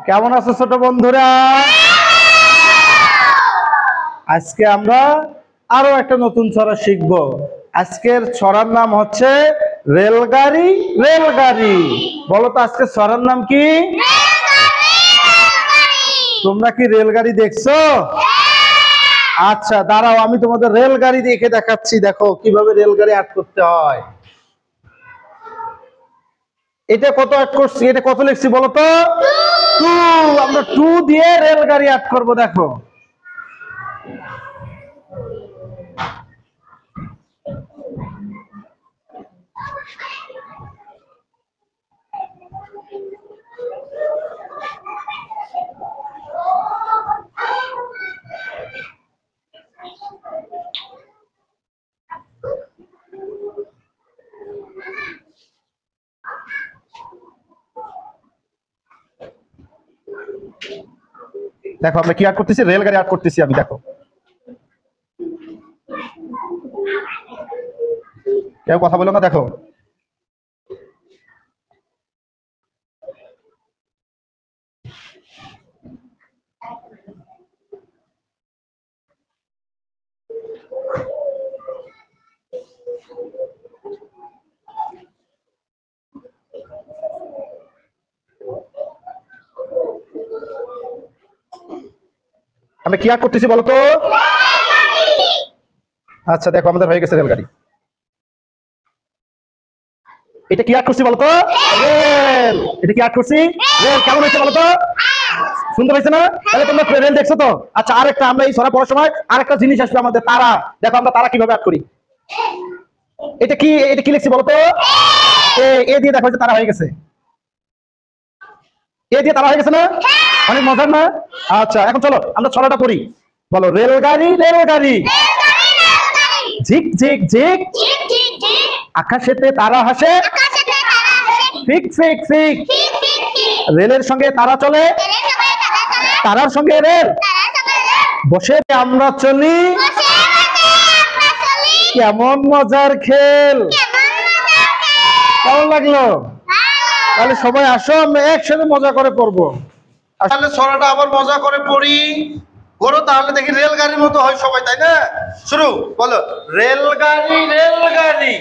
কেমন আছো ছোট বন্ধুরা? আজকে আমরা আরো একটা নতুন ছড়া শিখবো। আজকের ছড়ার নাম হচ্ছে রেলগাড়ি রেলগাড়ি। বলো তো আজকের ছড়ার নাম কি? তোমরা কি রেলগাড়ি দেখছো? আচ্ছা দাঁড়াও, আমি তোমাদের রেলগাড়ি দেখে দেখাচ্ছি। দেখো কিভাবে রেলগাড়ি আট করতে হয়। এটা কত আট করছি, এটা কত লিখছি বলো তো? 2। আমরা 2 দিয়ে রেলগাড়ি আট করবো। দেখো দেখো আমরা কি আট করতেছি, রেলগাড়ি আট করতেছি আমি। দেখো কেউ কথা বলো না। দেখো আমরা কি আট করতেছি বলো তো? আচ্ছা দেখো আমাদের হয়ে গেছে রেলগাড়ি। এটা কি আট করছি বলতো? রেল। এটা কি আট করছি? রেল। কেমন হয়েছে বলতো? সুন্দর হয়েছে না? তাহলে তোমরা রেল দেখছো তো? আচ্ছা আরেকটা, আমরা এই ছড়া পড়ার সময় আরেকটা জিনিস আসবে আমাদের, তারা। দেখো আমরা তারা কিভাবে আট করি। এটা কি, এটা কি লিখছি বলতো? এ দিয়ে দেখো যে তারা হয়ে গেছে। এ দিয়ে তারা হয়ে গেছে না? অনেক মজার না? আচ্ছা এখন চলো আমরা ছড়াটা পড়ি। বলো রেলগাড়ি রেলগাড়ি, ঝিক ঝিক ঝিক, আকাশেতে তারা হাসে, ফিক ফিক ফিক, রেলের সঙ্গে তারা চলে, তারার সঙ্গে রেল, বসে আমরা চলি, কেমন মজার খেল। কেমন লাগলো? তাহলে সবাই আসো, আমরা একসাথে মজা করে পড়বো। তাহলে ছড়াটা আবার মজা করে পড়ি। বলো তাহলে দেখি রেলগাড়ির মতো হয় সবাই, তাই না? শুরু। বলো রেলগাড়ি রেলগাড়ি,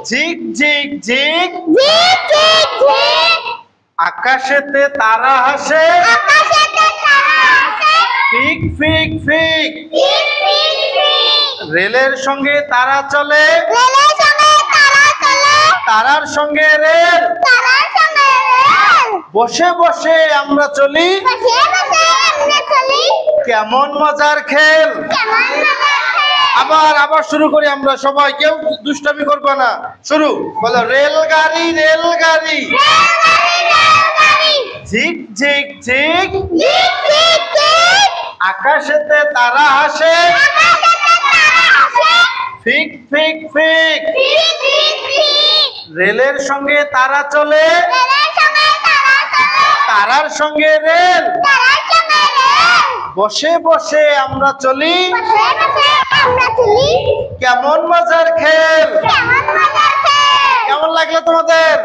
ঝিক ঝিক ঝিক, আকাশেতে তারা হাসে, ফিক ফিক ফিক, রেলের সঙ্গে তারা চলে, তারার সঙ্গে রেল, বসে বসে আমরা চলি, কেমন মজার খেল। আবার আবার শুরু করি আমরা সবাই, কেউ দুষ্টামি করবে না। শুরু। বলো রেলগাড়ি রেলগাড়ি, ঝিক ঝিক ঝিক, আকাশেতে তারা হাসে, ফিক ফিক ফিক, রেলের সঙ্গে তারা চলে, তারার সঙ্গে রেল, বসে বসে আমরা চলি, কেমন মজার খেল। কেমন লাগলো তোমাদের?